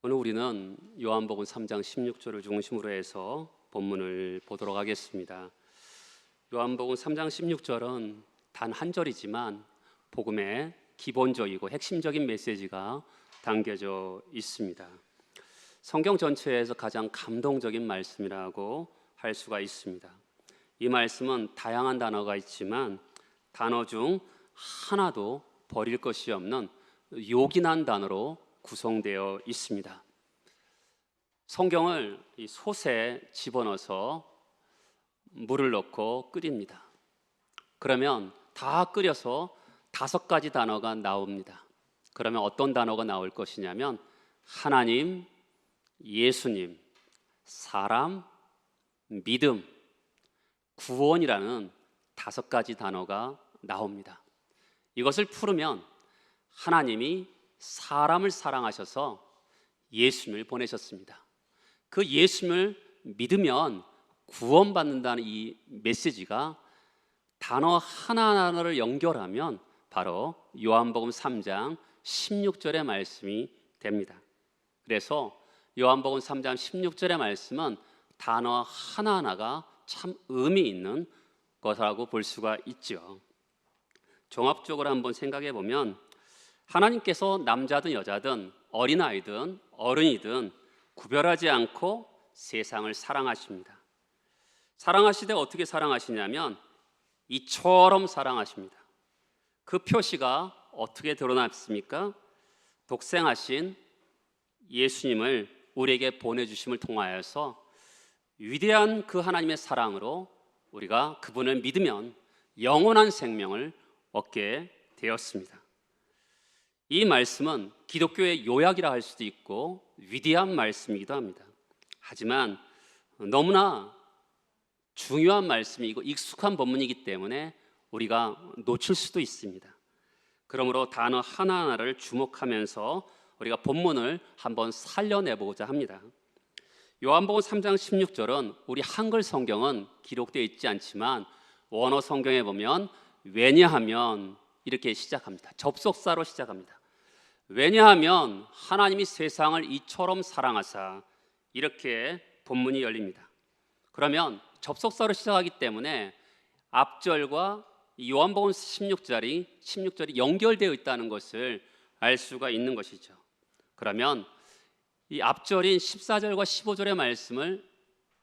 오늘 우리는 요한복음 3장 16절을 중심으로 해서 본문을 보도록 하겠습니다. 요한복음 3장 16절은 단 한 절이지만 복음의 기본적이고 핵심적인 메시지가 담겨져 있습니다. 성경 전체에서 가장 감동적인 말씀이라고 할 수가 있습니다. 이 말씀은 다양한 단어가 있지만 단어 중 하나도 버릴 것이 없는 요긴한 단어로 구성되어 있습니다. 성경을 이 솥에 집어넣어서 물을 넣고 끓입니다. 그러면 다 끓여서 5가지 단어가 나옵니다. 그러면 어떤 단어가 나올 것이냐면 하나님, 예수님, 사람, 믿음, 구원이라는 5가지 단어가 나옵니다. 이것을 풀으면 하나님이 사람을 사랑하셔서 예수님을 보내셨습니다. 그 예수님을 믿으면 구원받는다는 이 메시지가 단어 하나하나를 연결하면 바로 요한복음 3장 16절의 말씀이 됩니다. 그래서 요한복음 3장 16절의 말씀은 단어 하나하나가 참 의미 있는 것이라고 볼 수가 있죠. 종합적으로 한번 생각해 보면 하나님께서 남자든 여자든 어린아이든 어른이든 구별하지 않고 세상을 사랑하십니다. 사랑하시되 어떻게 사랑하시냐면 이처럼 사랑하십니다. 그 표시가 어떻게 드러났습니까? 독생하신 예수님을 우리에게 보내주심을 통하여서 위대한 그 하나님의 사랑으로 우리가 그분을 믿으면 영원한 생명을 얻게 되었습니다. 이 말씀은 기독교의 요약이라 할 수도 있고 위대한 말씀이기도 합니다. 하지만 너무나 중요한 말씀이고 익숙한 본문이기 때문에 우리가 놓칠 수도 있습니다. 그러므로 단어 하나하나를 주목하면서 우리가 본문을 한번 살려내보고자 합니다. 요한복음 3장 16절은 우리 한글 성경은 기록되어 있지 않지만 원어 성경에 보면 왜냐하면 이렇게 시작합니다. 접속사로 시작합니다. 왜냐하면 하나님이 세상을 이처럼 사랑하사, 이렇게 본문이 열립니다. 그러면 접속사로 시작하기 때문에 앞절과 요한복음 16절이 연결되어 있다는 것을 알 수가 있는 것이죠. 그러면 이 앞절인 14절과 15절의 말씀을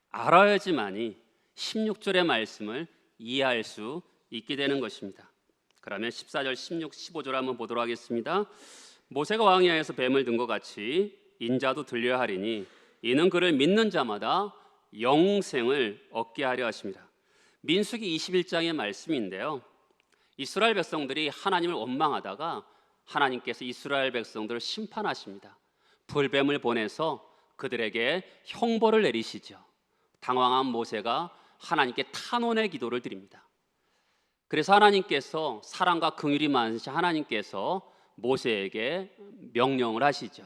알아야지만이 16절의 말씀을 이해할 수 있게 되는 것입니다. 그러면 14절, 16, 15절 한번 보도록 하겠습니다. 모세가 왕위하에서 뱀을 든 것 같이 인자도 들려야 하리니 이는 그를 믿는 자마다 영생을 얻게 하려 하십니다. 민수기 21장의 말씀인데요, 이스라엘 백성들이 하나님을 원망하다가 하나님께서 이스라엘 백성들을 심판하십니다. 불뱀을 보내서 그들에게 형벌을 내리시죠. 당황한 모세가 하나님께 탄원의 기도를 드립니다. 그래서 하나님께서 사랑과 긍휼이 많으신 하나님께서 모세에게 명령을 하시죠.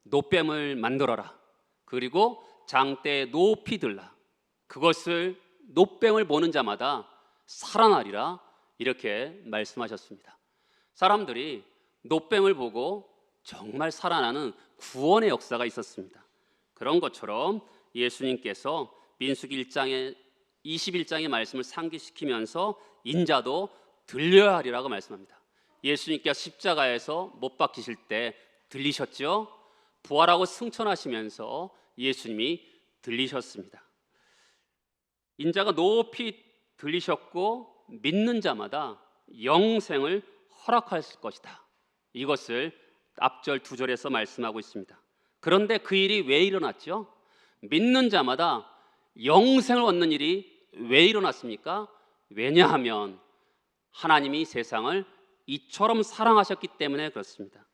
놋뱀을 만들어라. 그리고 장대에 높이 들라. 그것을 놋뱀을 보는 자마다 살아나리라. 이렇게 말씀하셨습니다. 사람들이 놋뱀을 보고 정말 살아나는 구원의 역사가 있었습니다. 그런 것처럼 예수님께서 민수기 21장의 말씀을 상기시키면서 인자도 들려야 하리라고 말씀합니다. 예수님께서 십자가에서 못 박히실 때 들리셨죠? 부활하고 승천하시면서 예수님이 들리셨습니다. 인자가 높이 들리셨고 믿는 자마다 영생을 허락하실 것이다. 이것을 앞절 2절에서 말씀하고 있습니다. 그런데 그 일이 왜 일어났죠? 믿는 자마다 영생을 얻는 일이 왜 일어났습니까? 왜냐하면 하나님이 세상을 이처럼 사랑하셨기 때문에 그렇습니다.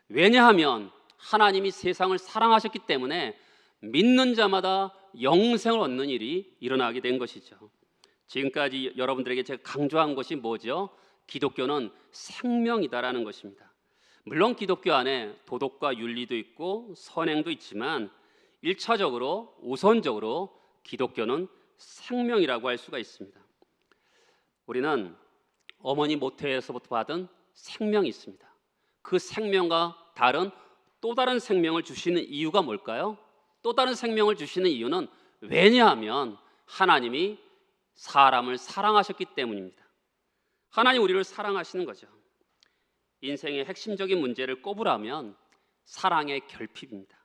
왜냐하면 하나님이 세상을 사랑하셨기 때문에 믿는 자마다 영생을 얻는 일이 일어나게 된 것이죠. 지금까지 여러분들에게 제가 강조한 것이 뭐죠? 기독교는 생명이다라는 것입니다. 물론 기독교 안에 도덕과 윤리도 있고 선행도 있지만 1차적으로 우선적으로 기독교는 생명이라고 할 수가 있습니다. 우리는 어머니 모태에서부터 받은 생명이 있습니다. 그 생명과 다른 또 다른 생명을 주시는 이유가 뭘까요? 또 다른 생명을 주시는 이유는 왜냐하면 하나님이 사람을 사랑하셨기 때문입니다. 하나님 우리를 사랑하시는 거죠. 인생의 핵심적인 문제를 꼽으라면 사랑의 결핍입니다.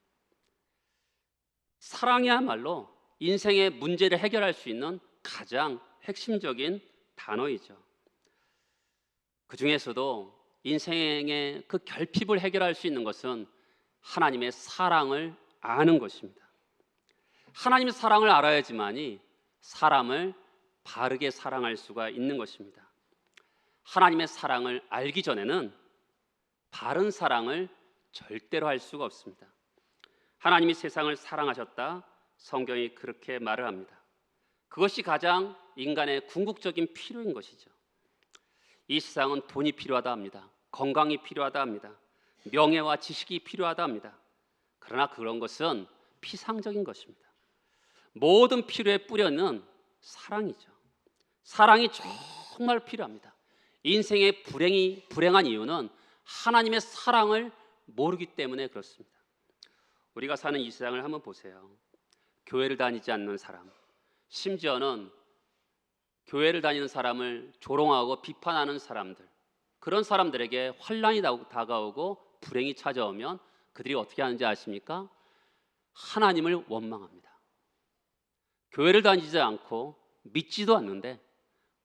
사랑이야말로 인생의 문제를 해결할 수 있는 가장 핵심적인 단어이죠. 그 중에서도 인생의 그 결핍을 해결할 수 있는 것은 하나님의 사랑을 아는 것입니다. 하나님의 사랑을 알아야지만이 사람을 바르게 사랑할 수가 있는 것입니다. 하나님의 사랑을 알기 전에는 바른 사랑을 절대로 할 수가 없습니다. 하나님이 세상을 사랑하셨다, 성경이 그렇게 말을 합니다. 그것이 가장 인간의 궁극적인 필요인 것이죠. 이 세상은 돈이 필요하다 합니다. 건강이 필요하다 합니다. 명예와 지식이 필요하다 합니다. 그러나 그런 것은 피상적인 것입니다. 모든 필요의 뿌리는 사랑이죠. 사랑이 정말 필요합니다. 인생의 불행한 이유는 하나님의 사랑을 모르기 때문에 그렇습니다. 우리가 사는 이 세상을 한번 보세요. 교회를 다니지 않는 사람, 심지어는 교회를 다니는 사람을 조롱하고 비판하는 사람들, 그런 사람들에게 환난이 다가오고 불행이 찾아오면 그들이 어떻게 하는지 아십니까? 하나님을 원망합니다. 교회를 다니지 않고 믿지도 않는데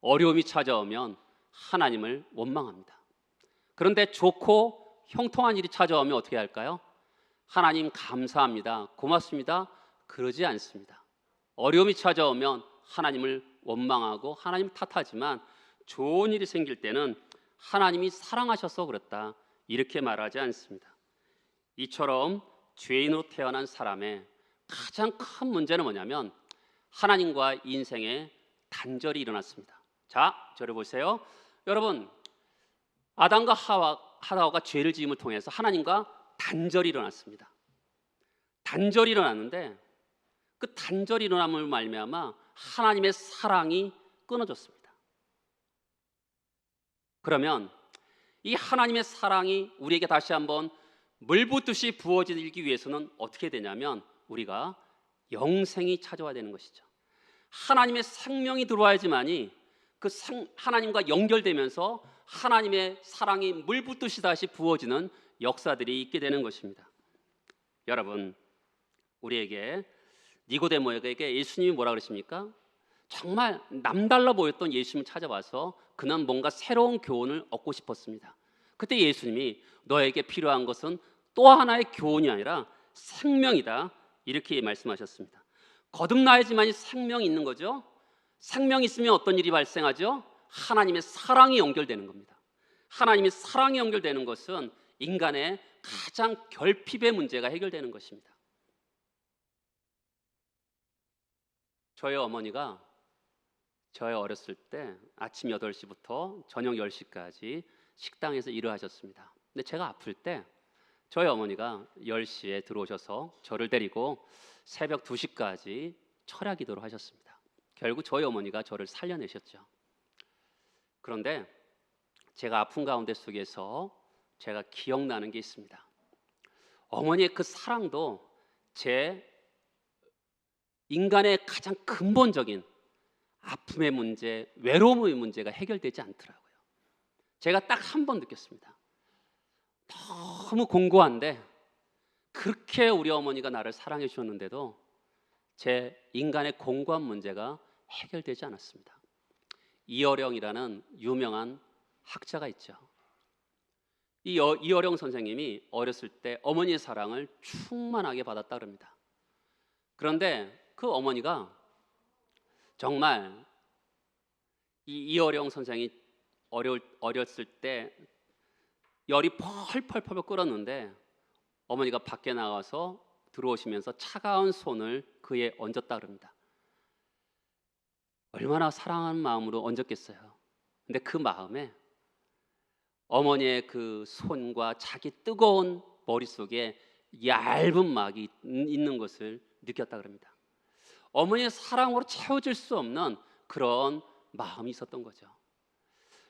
어려움이 찾아오면 하나님을 원망합니다. 그런데 좋고 형통한 일이 찾아오면 어떻게 할까요? 하나님 감사합니다, 고맙습니다, 그러지 않습니다. 어려움이 찾아오면 하나님을 원망하고 하나님을 탓하지만 좋은 일이 생길 때는 하나님이 사랑하셔서 그렇다, 이렇게 말하지 않습니다. 이처럼 죄인으로 태어난 사람의 가장 큰 문제는 뭐냐면 하나님과 인생의 단절이 일어났습니다. 자, 저를 보세요. 여러분, 아담과 하와가 죄를 지음을 통해서 하나님과 단절이 일어났습니다. 단절이 일어났는데 그 단절이 일어남을 말미암아 하나님의 사랑이 끊어졌습니다. 그러면 이 하나님의 사랑이 우리에게 다시 한번 물붓듯이 부어지기 위해서는 어떻게 되냐면 우리가 영생이 찾아와야 되는 것이죠. 하나님의 생명이 들어와야지만이 그 하나님과 연결되면서 하나님의 사랑이 물붓듯이 다시 부어지는 역사들이 있게 되는 것입니다. 여러분, 우리에게 니고데모에게 예수님이 뭐라 그러십니까? 정말 남달라 보였던 예수님을 찾아와서 그는 뭔가 새로운 교훈을 얻고 싶었습니다. 그때 예수님이 너에게 필요한 것은 또 하나의 교훈이 아니라 생명이다, 이렇게 말씀하셨습니다. 거듭나야지만이 생명이 있는 거죠. 생명이 있으면 어떤 일이 발생하죠? 하나님의 사랑이 연결되는 겁니다. 하나님의 사랑이 연결되는 것은 인간의 가장 결핍의 문제가 해결되는 것입니다. 저희 어머니가 저희 어렸을 때 아침 8시부터 저녁 10시까지 식당에서 일을 하셨습니다. 근데 제가 아플 때 저희 어머니가 10시에 들어오셔서 저를 데리고 새벽 2시까지 철야 기도를 하셨습니다. 결국 저희 어머니가 저를 살려내셨죠. 그런데 제가 아픈 가운데 속에서 제가 기억나는 게 있습니다. 어머니의 그 사랑도 제 인간의 가장 근본적인 아픔의 문제, 외로움의 문제가 해결되지 않더라고요. 제가 딱 한 번 느꼈습니다. 너무 공고한데 그렇게 우리 어머니가 나를 사랑해 주셨는데도 제 인간의 공고한 문제가 해결되지 않았습니다. 이어령이라는 유명한 학자가 있죠. 이어령 선생님이 어렸을 때 어머니의 사랑을 충만하게 받았다 그럽니다. 그런데 그 어머니가 정말 이어령 선생이 어렸을 때 열이 펄펄 끓었는데 어머니가 밖에 나가서 들어오시면서 차가운 손을 그에 얹었다 그럽니다. 얼마나 사랑하는 마음으로 얹었겠어요. 근데 그 마음에 어머니의 그 손과 자기 뜨거운 머릿속에 얇은 막이 있는 것을 느꼈다 그럽니다. 어머니의 사랑으로 채워질 수 없는 그런 마음이 있었던 거죠.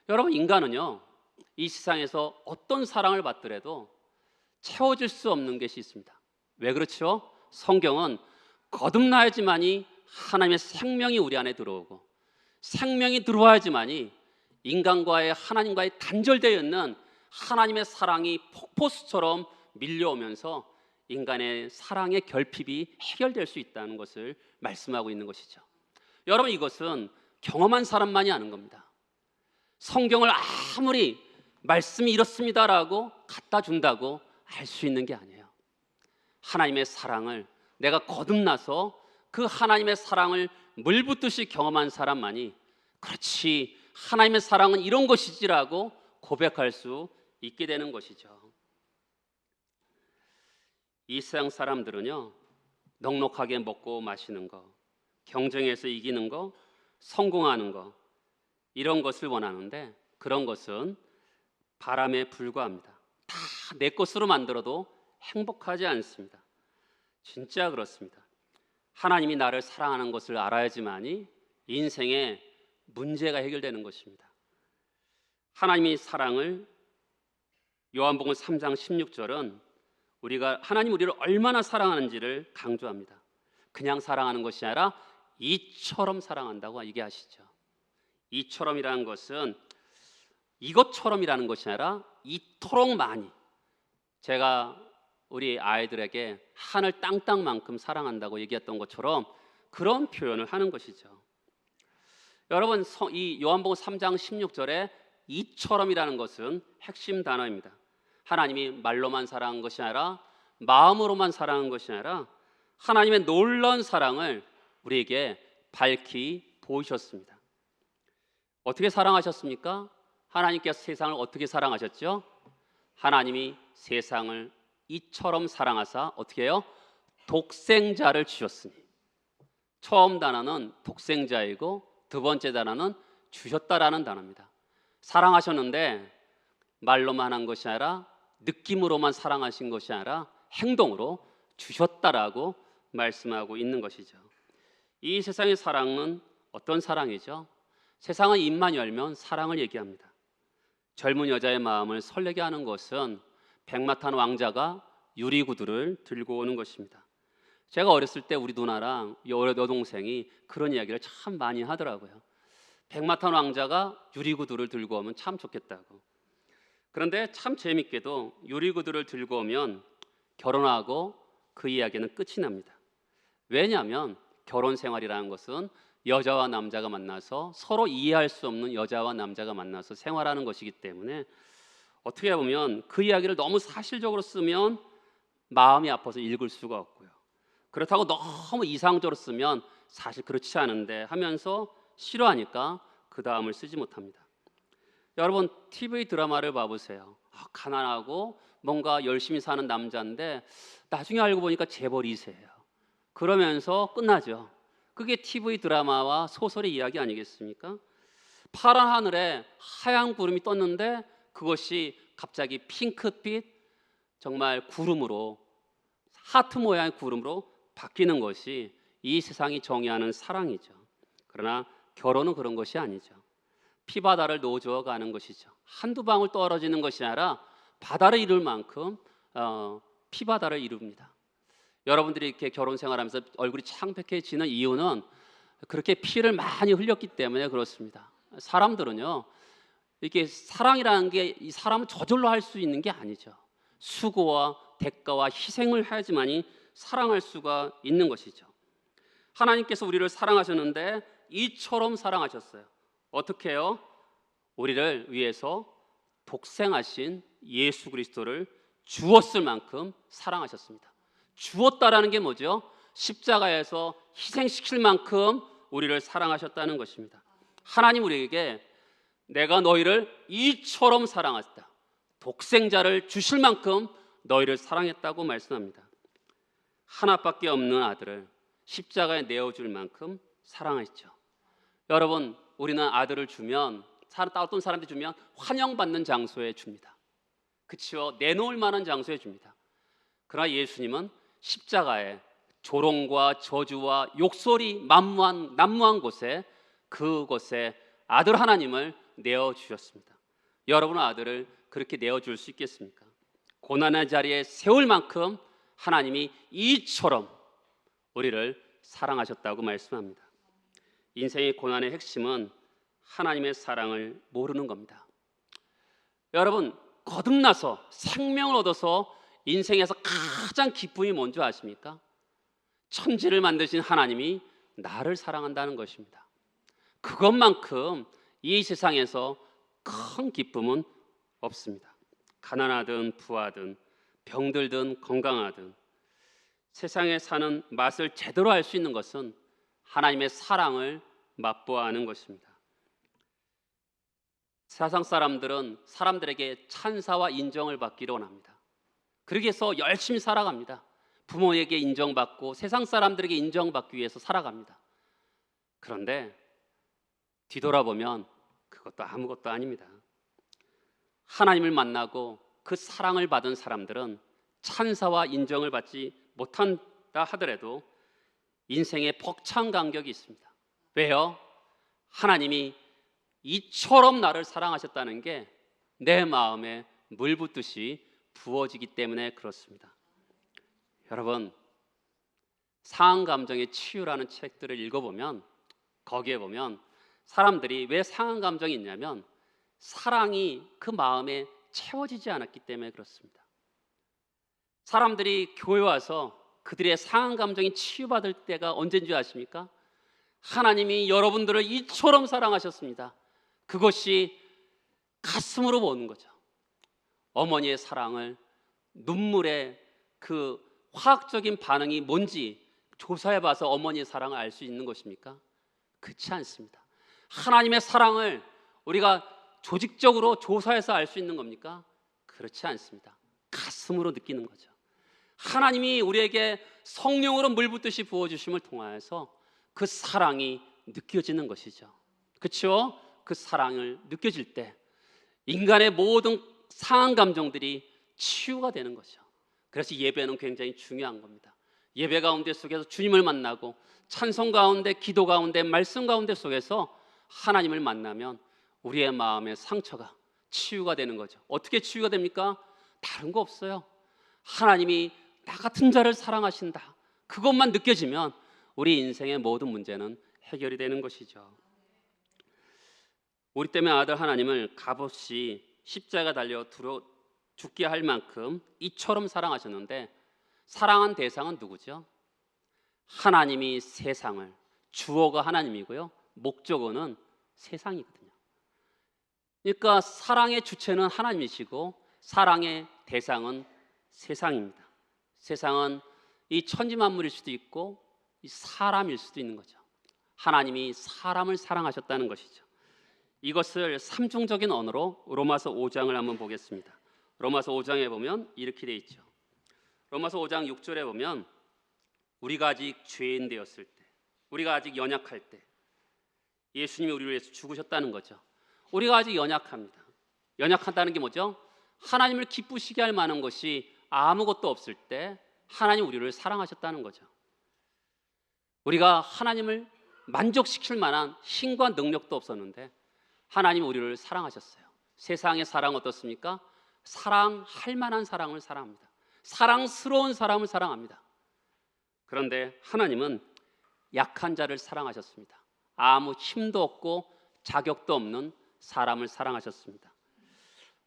여러분, 인간은요, 이 세상에서 어떤 사랑을 받더라도 채워질 수 없는 것이 있습니다. 왜 그렇죠? 성경은 거듭나야지만이 하나님의 생명이 우리 안에 들어오고, 생명이 들어와야지만이 인간과의, 하나님과의 단절되어 있는 하나님의 사랑이 폭포수처럼 밀려오면서 인간의 사랑의 결핍이 해결될 수 있다는 것을 말씀하고 있는 것이죠. 여러분, 이것은 경험한 사람만이 아는 겁니다. 성경을 아무리 말씀이 이렇습니다라고 갖다 준다고 알 수 있는 게 아니에요. 하나님의 사랑을 내가 거듭나서 그 하나님의 사랑을 물붓듯이 경험한 사람만이 그렇지, 하나님의 사랑은 이런 것이지라고 고백할 수 있게 되는 것이죠. 이 세상 사람들은요, 넉넉하게 먹고 마시는 거, 경쟁에서 이기는 거, 성공하는 거, 이런 것을 원하는데 그런 것은 바람에 불과합니다. 다 내 것으로 만들어도 행복하지 않습니다. 진짜 그렇습니다. 하나님이 나를 사랑하는 것을 알아야지만이 인생의 문제가 해결되는 것입니다. 하나님이 사랑을, 요한복음 3장 16절은 하나님 우리를 얼마나 사랑하는지를 강조합니다. 그냥 사랑하는 것이 아니라 이처럼 사랑한다고 얘기하시죠. 이처럼이라는 것은 이것처럼이라는 것이 아니라 이토록 많이, 제가 우리 아이들에게 하늘 땅땅만큼 사랑한다고 얘기했던 것처럼 그런 표현을 하는 것이죠. 여러분, 이 요한복음 3장 16절에 이처럼이라는 것은 핵심 단어입니다. 하나님이 말로만 사랑한 것이 아니라, 마음으로만 사랑한 것이 아니라 하나님의 놀라운 사랑을 우리에게 밝히 보이셨습니다. 어떻게 사랑하셨습니까? 하나님께서 세상을 어떻게 사랑하셨죠? 하나님이 세상을 이처럼 사랑하사 어떻게 해요? 독생자를 주셨으니. 처음 단어는 독생자이고 두 번째 단어는 주셨다라는 단어입니다. 사랑하셨는데 말로만 한 것이 아니라, 느낌으로만 사랑하신 것이 아니라 행동으로 주셨다라고 말씀하고 있는 것이죠. 이 세상의 사랑은 어떤 사랑이죠? 세상은 입만 열면 사랑을 얘기합니다. 젊은 여자의 마음을 설레게 하는 것은 백마탄 왕자가 유리구두를 들고 오는 것입니다. 제가 어렸을 때 우리 누나랑 여동생이 그런 이야기를 참 많이 하더라고요. 백마탄 왕자가 유리구두를 들고 오면 참 좋겠다고. 그런데 참 재밌게도 유리구두를 들고 오면 결혼하고 그 이야기는 끝이 납니다. 왜냐하면 결혼 생활이라는 것은 여자와 남자가 만나서 서로 이해할 수 없는 여자와 남자가 만나서 생활하는 것이기 때문에 어떻게 보면 그 이야기를 너무 사실적으로 쓰면 마음이 아파서 읽을 수가 없고요. 그렇다고 너무 이상적으로 쓰면 사실 그렇지 않은데 하면서 싫어하니까 그 다음을 쓰지 못합니다. 여러분, TV 드라마를 봐보세요. 가난하고 뭔가 열심히 사는 남자인데 나중에 알고 보니까 재벌 2세예요. 그러면서 끝나죠. 그게 TV 드라마와 소설의 이야기 아니겠습니까? 파란 하늘에 하얀 구름이 떴는데 그것이 갑자기 핑크빛, 정말 구름으로, 하트 모양의 구름으로 바뀌는 것이 이 세상이 정의하는 사랑이죠. 그러나 결혼은 그런 것이 아니죠. 피바다를 노저어 가는 것이죠. 한두 방울 떨어지는 것이 아니라 바다를 이룰 만큼 피바다를 이룹니다. 여러분들이 이렇게 결혼 생활하면서 얼굴이 창백해지는 이유는 그렇게 피를 많이 흘렸기 때문에 그렇습니다. 사람들은요, 이렇게 사랑이라는 게 이 사람은 저절로 할 수 있는 게 아니죠. 수고와 대가와 희생을 해야지만이 사랑할 수가 있는 것이죠. 하나님께서 우리를 사랑하셨는데 이처럼 사랑하셨어요. 어떻게 해요? 우리를 위해서 독생하신 예수 그리스도를 주었을 만큼 사랑하셨습니다. 주었다라는 게 뭐죠? 십자가에서 희생시킬 만큼 우리를 사랑하셨다는 것입니다. 하나님 우리에게 내가 너희를 이처럼 사랑했다, 독생자를 주실 만큼 너희를 사랑했다고 말씀합니다. 하나밖에 없는 아들을 십자가에 내어줄 만큼 사랑했죠. 여러분, 우리는 아들을 주면, 어떤 사람들이 주면 환영받는 장소에 줍니다. 그치요? 내놓을 만한 장소에 줍니다. 그러나 예수님은 십자가에 조롱과 저주와 욕설이 난무한 곳에, 그곳에 아들 하나님을 내어주셨습니다. 여러분은 아들을 그렇게 내어줄 수 있겠습니까? 고난의 자리에 세울 만큼 하나님이 이처럼 우리를 사랑하셨다고 말씀합니다. 인생의 고난의 핵심은 하나님의 사랑을 모르는 겁니다. 여러분, 거듭나서 생명을 얻어서 인생에서 가장 기쁨이 뭔지 아십니까? 천지를 만드신 하나님이 나를 사랑한다는 것입니다. 그것만큼 이 세상에서 큰 기쁨은 없습니다. 가난하든 부하든 병들든 건강하든 세상에 사는 맛을 제대로 알 수 있는 것은 하나님의 사랑을 맛보아하는 것입니다. 세상 사람들은 사람들에게 찬사와 인정을 받기를 원합니다. 그러기 위해서 열심히 살아갑니다. 부모에게 인정받고 세상 사람들에게 인정받기 위해서 살아갑니다. 그런데 뒤돌아보면 그것도 아무것도 아닙니다. 하나님을 만나고 그 사랑을 받은 사람들은 찬사와 인정을 받지 못한다 하더라도 인생에 벅찬 감격이 있습니다. 왜요? 하나님이 이처럼 나를 사랑하셨다는 게 내 마음에 물 붓듯이 부어지기 때문에 그렇습니다. 여러분, 상한 감정의 치유라는 책들을 읽어보면 거기에 보면 사람들이 왜 상한 감정이 있냐면 사랑이 그 마음에 채워지지 않았기 때문에 그렇습니다. 사람들이 교회 와서 그들의 상한 감정이 치유받을 때가 언제인 줄 아십니까? 하나님이 여러분들을 이처럼 사랑하셨습니다. 그것이 가슴으로 보는 거죠. 어머니의 사랑을, 눈물의 그 화학적인 반응이 뭔지 조사해봐서 어머니의 사랑을 알 수 있는 것입니까? 그렇지 않습니다. 하나님의 사랑을 우리가 조직적으로 조사해서 알 수 있는 겁니까? 그렇지 않습니다. 가슴으로 느끼는 거죠. 하나님이 우리에게 성령으로 물 붓듯이 부어주심을 통하여서 그 사랑이 느껴지는 것이죠. 그렇죠? 그 사랑을 느껴질 때 인간의 모든 상한 감정들이 치유가 되는 거죠. 그래서 예배는 굉장히 중요한 겁니다. 예배 가운데 속에서 주님을 만나고 찬송 가운데, 기도 가운데, 말씀 가운데 속에서 하나님을 만나면 우리의 마음의 상처가 치유가 되는 거죠. 어떻게 치유가 됩니까? 다른 거 없어요. 하나님이 나 같은 자를 사랑하신다. 그것만 느껴지면 우리 인생의 모든 문제는 해결이 되는 것이죠. 우리 때문에 아들 하나님을 값없이 십자가 달려 죽게 할 만큼 이처럼 사랑하셨는데 사랑한 대상은 누구죠? 하나님이 세상을, 주어가 하나님이고요, 목적어는 세상이거든요. 그러니까 사랑의 주체는 하나님이시고 사랑의 대상은 세상입니다. 세상은 이 천지만물일 수도 있고 이 사람일 수도 있는 거죠. 하나님이 사람을 사랑하셨다는 것이죠. 이것을 삼중적인 언어로 로마서 5장을 한번 보겠습니다. 로마서 5장에 보면 이렇게 되어 있죠. 로마서 5장 6절에 보면 우리가 아직 죄인 되었을 때, 우리가 아직 연약할 때 예수님이 우리를 위해서 죽으셨다는 거죠. 우리가 아직 연약합니다. 연약하다는 게 뭐죠? 하나님을 기쁘시게 할 만한 것이 아무것도 없을 때 하나님 우리를 사랑하셨다는 거죠. 우리가 하나님을 만족시킬 만한 힘과 능력도 없었는데 하나님 우리를 사랑하셨어요. 세상의 사랑 어떻습니까? 사랑할 만한 사랑을 사랑합니다. 사랑스러운 사람을 사랑합니다. 그런데 하나님은 약한 자를 사랑하셨습니다. 아무 힘도 없고 자격도 없는 사람을 사랑하셨습니다.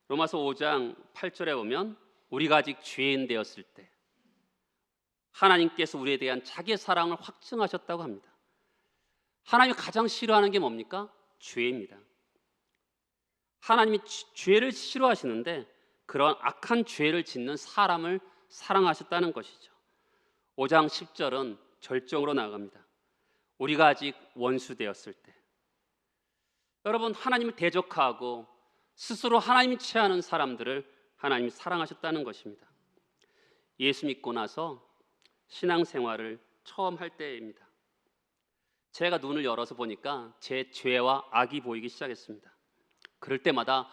로마서 5장 8절에 보면 우리가 아직 죄인 되었을 때 하나님께서 우리에 대한 자기의 사랑을 확증하셨다고 합니다. 하나님이 가장 싫어하는 게 뭡니까? 죄입니다. 하나님이 죄를 싫어하시는데 그런 악한 죄를 짓는 사람을 사랑하셨다는 것이죠. 5장 10절은 절정으로 나아갑니다. 우리가 아직 원수 되었을 때, 여러분, 하나님을 대적하고 스스로 하나님이 취하는 사람들을 하나님이 사랑하셨다는 것입니다. 예수 믿고 나서 신앙생활을 처음 할 때입니다. 제가 눈을 열어서 보니까 제 죄와 악이 보이기 시작했습니다. 그럴 때마다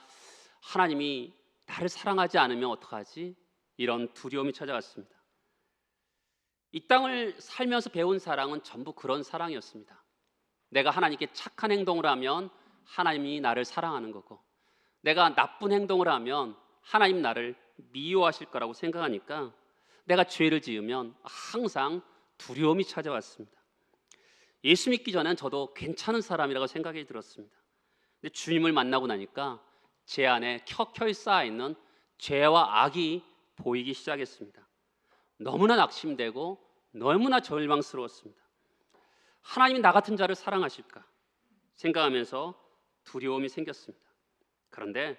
하나님이 나를 사랑하지 않으면 어떡하지? 이런 두려움이 찾아왔습니다. 이 땅을 살면서 배운 사랑은 전부 그런 사랑이었습니다. 내가 하나님께 착한 행동을 하면 하나님이 나를 사랑하는 거고, 내가 나쁜 행동을 하면 하나님 나를 미워하실 거라고 생각하니까 내가 죄를 지으면 항상 두려움이 찾아왔습니다. 예수 믿기 전엔 저도 괜찮은 사람이라고 생각이 들었습니다. 근데 주님을 만나고 나니까 제 안에 켜켜이 쌓여있는 죄와 악이 보이기 시작했습니다. 너무나 낙심되고 너무나 절망스러웠습니다. 하나님이 나 같은 자를 사랑하실까 생각하면서 두려움이 생겼습니다. 그런데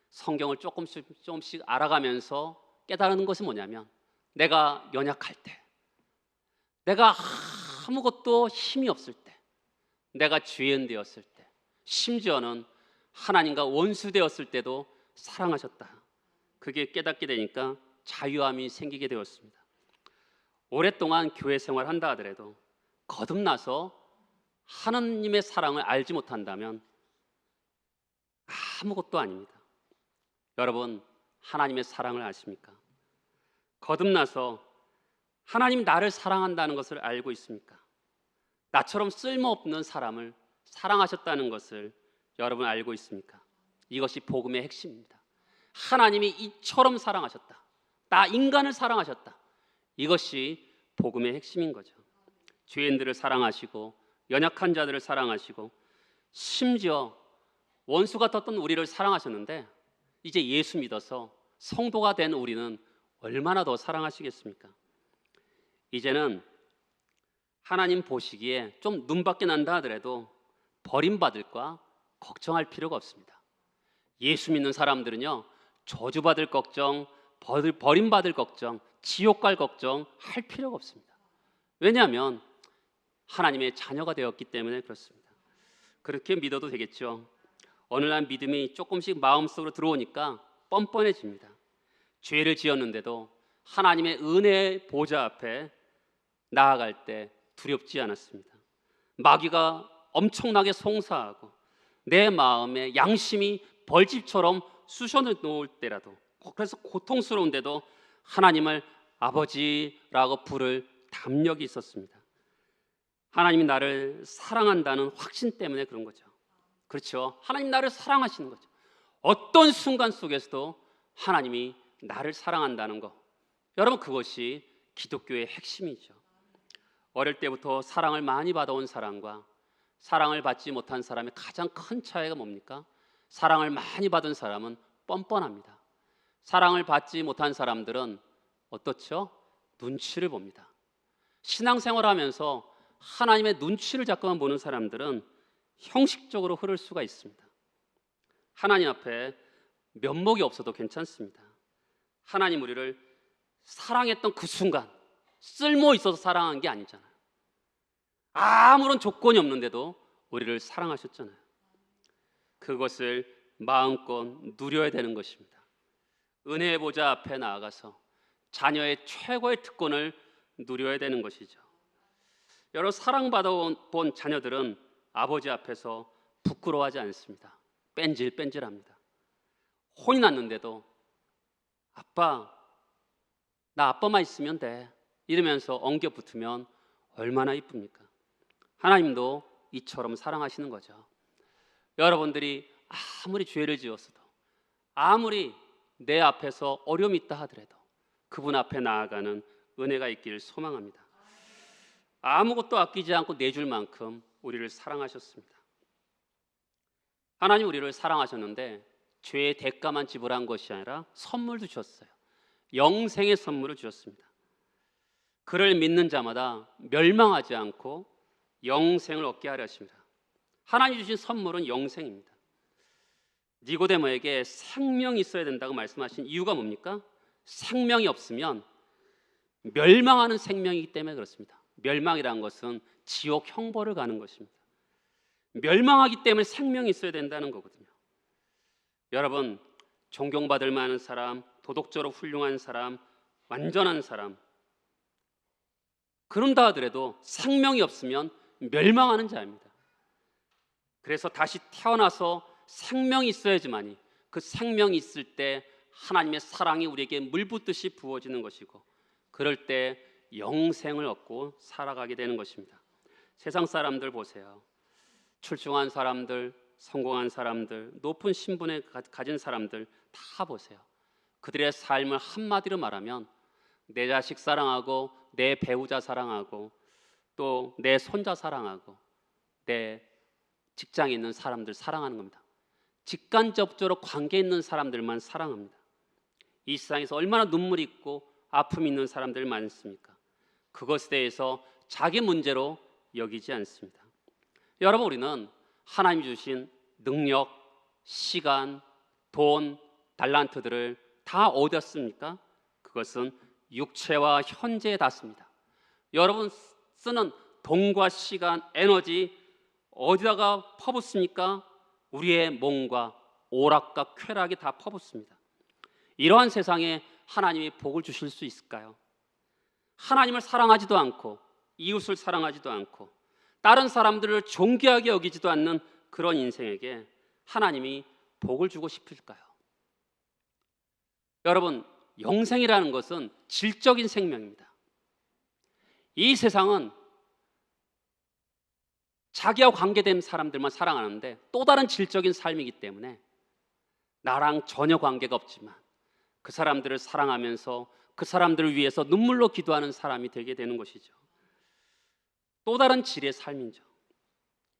성경을 조금씩 알아가면서 깨달은 것은 뭐냐면, 내가 연약할 때, 내가 아무것도 힘이 없을 때, 내가 죄인 되었을 때, 심지어는 하나님과 원수 되었을 때도 사랑하셨다. 그게 깨닫게 되니까 자유함이 생기게 되었습니다. 오랫동안 교회 생활한다 하더라도 거듭나서 하나님의 사랑을 알지 못한다면 아무것도 아닙니다. 여러분, 하나님의 사랑을 아십니까? 거듭나서 하나님 나를 사랑한다는 것을 알고 있습니까? 나처럼 쓸모없는 사람을 사랑하셨다는 것을 여러분 알고 있습니까? 이것이 복음의 핵심입니다. 하나님이 이처럼 사랑하셨다. 나 인간을 사랑하셨다. 이것이 복음의 핵심인 거죠. 죄인들을 사랑하시고 연약한 자들을 사랑하시고 심지어 원수가 떴던 우리를 사랑하셨는데, 이제 예수 믿어서 성도가 된 우리는 얼마나 더 사랑하시겠습니까? 이제는 하나님 보시기에 좀 눈밖에 난다 하더라도 버림받을까 걱정할 필요가 없습니다. 예수 믿는 사람들은요, 저주받을 걱정, 버림받을 걱정, 지옥 갈 걱정 할 필요가 없습니다. 왜냐하면 하나님의 자녀가 되었기 때문에 그렇습니다. 그렇게 믿어도 되겠죠. 어느 날 믿음이 조금씩 마음속으로 들어오니까 뻔뻔해집니다. 죄를 지었는데도 하나님의 은혜의 보좌 앞에 나아갈 때 두렵지 않았습니다. 마귀가 엄청나게 송사하고 내 마음에 양심이 벌집처럼 쑤셔놓을 때라도, 그래서 고통스러운데도 하나님을 아버지라고 부를 담력이 있었습니다. 하나님이 나를 사랑한다는 확신 때문에 그런 거죠. 그렇죠. 하나님 나를 사랑하시는 거죠. 어떤 순간 속에서도 하나님이 나를 사랑한다는 것, 여러분, 그것이 기독교의 핵심이죠. 어릴 때부터 사랑을 많이 받아온 사람과 사랑을 받지 못한 사람의 가장 큰 차이가 뭡니까? 사랑을 많이 받은 사람은 뻔뻔합니다. 사랑을 받지 못한 사람들은 어떻죠? 눈치를 봅니다. 신앙생활하면서 하나님의 눈치를 자꾸만 보는 사람들은 형식적으로 흐를 수가 있습니다. 하나님 앞에 면목이 없어도 괜찮습니다. 하나님 우리를 사랑했던 그 순간 쓸모 있어서 사랑한 게 아니잖아요. 아무런 조건이 없는데도 우리를 사랑하셨잖아요. 그것을 마음껏 누려야 되는 것입니다. 은혜의 보좌 앞에 나아가서 자녀의 최고의 특권을 누려야 되는 것이죠. 여러 사랑받아본 자녀들은 아버지 앞에서 부끄러워하지 않습니다. 뺀질뺀질합니다. 혼이 났는데도 아빠, 나 아빠만 있으면 돼, 이러면서 엉겨 붙으면 얼마나 이쁩니까? 하나님도 이처럼 사랑하시는 거죠. 여러분들이 아무리 죄를 지었어도, 아무리 내 앞에서 어려움이 있다 하더라도 그분 앞에 나아가는 은혜가 있기를 소망합니다. 아무것도 아끼지 않고 내줄 만큼 우리를 사랑하셨습니다. 하나님 우리를 사랑하셨는데 죄의 대가만 지불한 것이 아니라 선물도 주셨어요. 영생의 선물을 주셨습니다. 그를 믿는 자마다 멸망하지 않고 영생을 얻게 하려 하십니다. 하나님 주신 선물은 영생입니다. 니고데모에게 생명이 있어야 된다고 말씀하신 이유가 뭡니까? 생명이 없으면 멸망하는 생명이기 때문에 그렇습니다. 멸망이라는 것은 지옥 형벌을 가는 것입니다. 멸망하기 때문에 생명이 있어야 된다는 거거든요. 여러분, 존경받을 만한 사람, 도덕적으로 훌륭한 사람, 완전한 사람, 그런다 하더라도 생명이 없으면 멸망하는 자입니다. 그래서 다시 태어나서 생명이 있어야지만이, 그 생명이 있을 때 하나님의 사랑이 우리에게 물붓듯이 부어지는 것이고, 그럴 때 영생을 얻고 살아가게 되는 것입니다. 세상 사람들 보세요. 출중한 사람들, 성공한 사람들, 높은 신분에 가진 사람들 다 보세요. 그들의 삶을 한마디로 말하면 내 자식 사랑하고 내 배우자 사랑하고 또 내 손자 사랑하고 내 직장에 있는 사람들 사랑하는 겁니다. 직간접적으로 관계 있는 사람들만 사랑합니다. 이 세상에서 얼마나 눈물이 있고 아픔이 있는 사람들 많습니까? 그것에 대해서 자기 문제로 여기지 않습니다. 여러분, 우리는 하나님이 주신 능력, 시간, 돈, 달란트들을 다 얻었습니까? 그것은 육체와 현재에 닿습니다. 여러분 쓰는 돈과 시간, 에너지 어디다가 퍼붓습니까? 우리의 몸과 오락과 쾌락에 다 퍼붓습니다. 이러한 세상에 하나님이 복을 주실 수 있을까요? 하나님을 사랑하지도 않고 이웃을 사랑하지도 않고 다른 사람들을 존귀하게 여기지도 않는 그런 인생에게 하나님이 복을 주고 싶을까요? 여러분, 영생이라는 것은 질적인 생명입니다. 이 세상은 자기와 관계된 사람들만 사랑하는데 또 다른 질적인 삶이기 때문에 나랑 전혀 관계가 없지만 그 사람들을 사랑하면서 그 사람들을 위해서 눈물로 기도하는 사람이 되게 되는 것이죠. 또 다른 질의 삶이죠.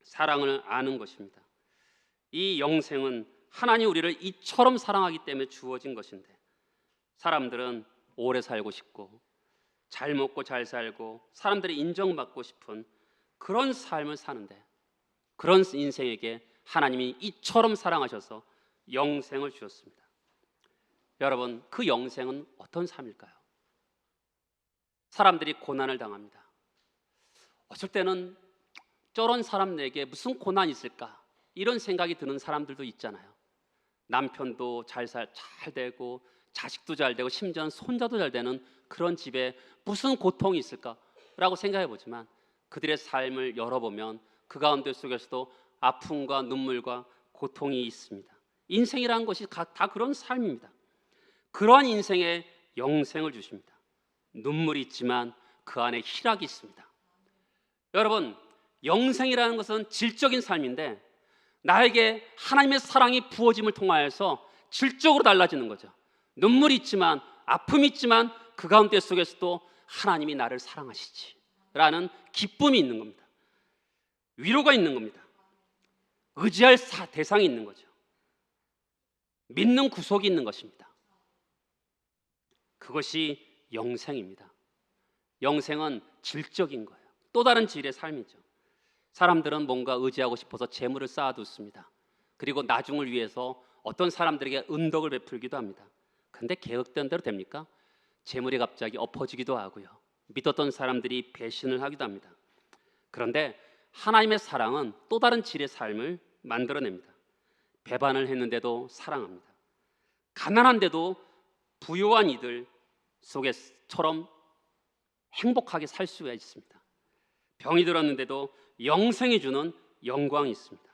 사랑을 아는 것입니다. 이 영생은 하나님 우리를 이처럼 사랑하기 때문에 주어진 것인데, 사람들은 오래 살고 싶고 잘 먹고 잘 살고 사람들이 인정받고 싶은 그런 삶을 사는데, 그런 인생에게 하나님이 이처럼 사랑하셔서 영생을 주셨습니다. 여러분, 그 영생은 어떤 삶일까요? 사람들이 고난을 당합니다. 어쩔 때는 저런 사람에게 무슨 고난이 있을까, 이런 생각이 드는 사람들도 있잖아요. 남편도 잘 되고 자식도 잘 되고 심지어는 손자도 잘 되는 그런 집에 무슨 고통이 있을까라고 생각해 보지만, 그들의 삶을 열어보면 그 가운데 속에서도 아픔과 눈물과 고통이 있습니다. 인생이라는 것이 다 그런 삶입니다. 그러한 인생에 영생을 주십니다. 눈물이 있지만 그 안에 희락이 있습니다. 여러분, 영생이라는 것은 질적인 삶인데 나에게 하나님의 사랑이 부어짐을 통하여서 질적으로 달라지는 거죠. 눈물이 있지만, 아픔이 있지만 그 가운데 속에서도 하나님이 나를 사랑하시지 라는 기쁨이 있는 겁니다. 위로가 있는 겁니다. 의지할 대상이 있는 거죠. 믿는 구속이 있는 것입니다. 그것이 영생입니다. 영생은 질적인 거예요. 또 다른 질의 삶이죠. 사람들은 뭔가 의지하고 싶어서 재물을 쌓아두습니다. 그리고 나중을 위해서 어떤 사람들에게 은덕을 베풀기도 합니다. 그런데 계획된 대로 됩니까? 재물이 갑자기 엎어지기도 하고요, 믿었던 사람들이 배신을 하기도 합니다. 그런데 하나님의 사랑은 또 다른 질의 삶을 만들어냅니다. 배반을 했는데도 사랑합니다. 가난한데도 부유한 이들 속에처럼 행복하게 살 수가 있습니다. 병이 들었는데도 영생이 주는 영광이 있습니다.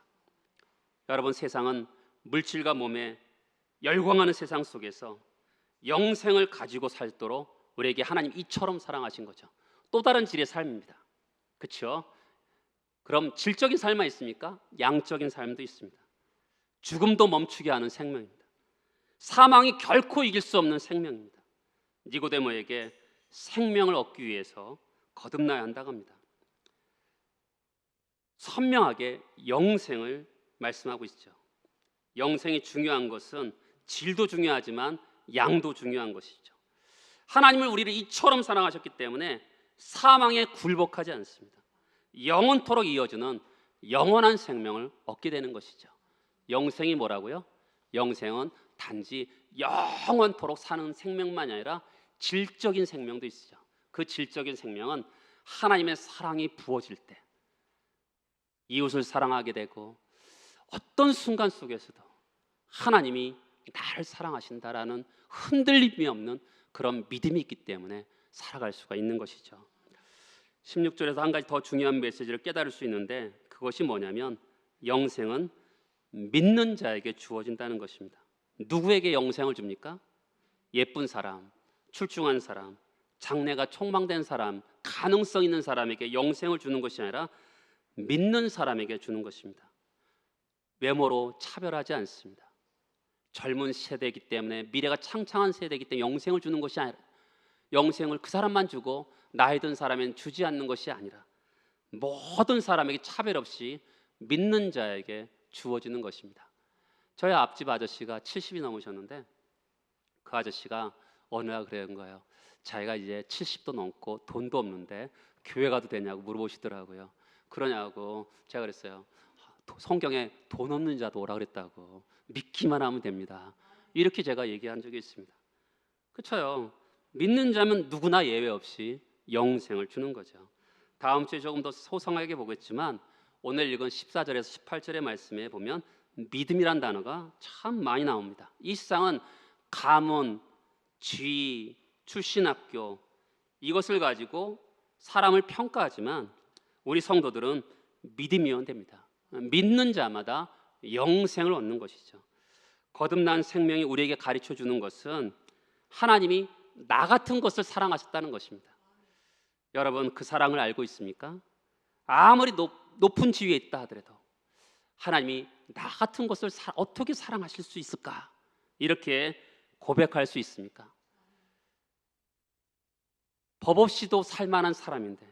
여러분, 세상은 물질과 몸에 열광하는 세상 속에서 영생을 가지고 살도록 우리에게 하나님 이처럼 사랑하신 거죠. 또 다른 질의 삶입니다. 그렇죠? 그럼 질적인 삶만 있습니까? 양적인 삶도 있습니다. 죽음도 멈추게 하는 생명입니다. 사망이 결코 이길 수 없는 생명입니다. 니고데모에게 생명을 얻기 위해서 거듭나야 한다고 합니다. 선명하게 영생을 말씀하고 있죠. 영생이 중요한 것은 질도 중요하지만 양도 중요한 것이죠. 하나님을 우리를 이처럼 사랑하셨기 때문에 사망에 굴복하지 않습니다. 영원토록 이어지는 영원한 생명을 얻게 되는 것이죠. 영생이 뭐라고요? 영생은 단지 영원토록 사는 생명만이 아니라 질적인 생명도 있죠. 그 질적인 생명은 하나님의 사랑이 부어질 때 이웃을 사랑하게 되고, 어떤 순간 속에서도 하나님이 나를 사랑하신다라는 흔들림이 없는 그런 믿음이 있기 때문에 살아갈 수가 있는 것이죠. 16절에서 한 가지 더 중요한 메시지를 깨달을 수 있는데, 그것이 뭐냐면 영생은 믿는 자에게 주어진다는 것입니다. 누구에게 영생을 줍니까? 예쁜 사람, 출중한 사람, 장래가 촉망된 사람, 가능성 있는 사람에게 영생을 주는 것이 아니라 믿는 사람에게 주는 것입니다. 외모로 차별하지 않습니다. 젊은 세대이기 때문에, 미래가 창창한 세대이기 때문에 영생을 주는 것이 아니라, 영생을 그 사람만 주고 나이 든 사람엔 주지 않는 것이 아니라 모든 사람에게 차별 없이 믿는 자에게 주어지는 것입니다. 저희 앞집 아저씨가 70이 넘으셨는데, 그 아저씨가 어느 날 그런 거예요. 자기가 이제 70도 넘고 돈도 없는데 교회 가도 되냐고 물어보시더라고요. 그러냐고 제가 그랬어요. 성경에 돈 없는 자도 오라 그랬다고, 믿기만 하면 됩니다. 이렇게 제가 얘기한 적이 있습니다. 그렇죠. 믿는 자면 누구나 예외 없이 영생을 주는 거죠. 다음 주에 조금 더 소상하게 보겠지만, 오늘 읽은 14절에서 18절의 말씀에 보면 믿음이란 단어가 참 많이 나옵니다. 이 세상은 가문, 지위, 출신 학교, 이것을 가지고 사람을 평가하지만 우리 성도들은 믿음이면 됩니다. 믿는 자마다 영생을 얻는 것이죠. 거듭난 생명이 우리에게 가르쳐 주는 것은 하나님이 나 같은 것을 사랑하셨다는 것입니다. 여러분, 그 사랑을 알고 있습니까? 아무리 높은 지위에 있다 하더라도 하나님이 나 같은 것을 어떻게 사랑하실 수 있을까? 이렇게 고백할 수 있습니까? 법 없이도 살만한 사람인데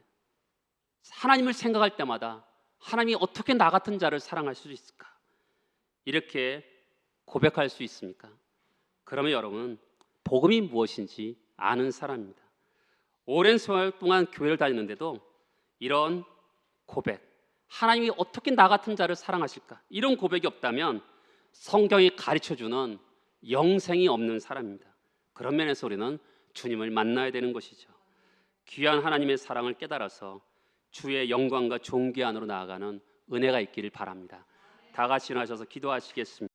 하나님을 생각할 때마다 하나님이 어떻게 나 같은 자를 사랑할 수 있을까? 이렇게 고백할 수 있습니까? 그러면 여러분, 복음이 무엇인지 아는 사람입니다. 오랜 세월 동안 교회를 다니는데도 이런 고백, 하나님이 어떻게 나 같은 자를 사랑하실까? 이런 고백이 없다면 성경이 가르쳐주는 영생이 없는 사람입니다. 그런 면에서 우리는 주님을 만나야 되는 것이죠. 귀한 하나님의 사랑을 깨달아서 주의 영광과 존귀 안으로 나아가는 은혜가 있기를 바랍니다. 다 같이 일어나셔서 기도하시겠습니다.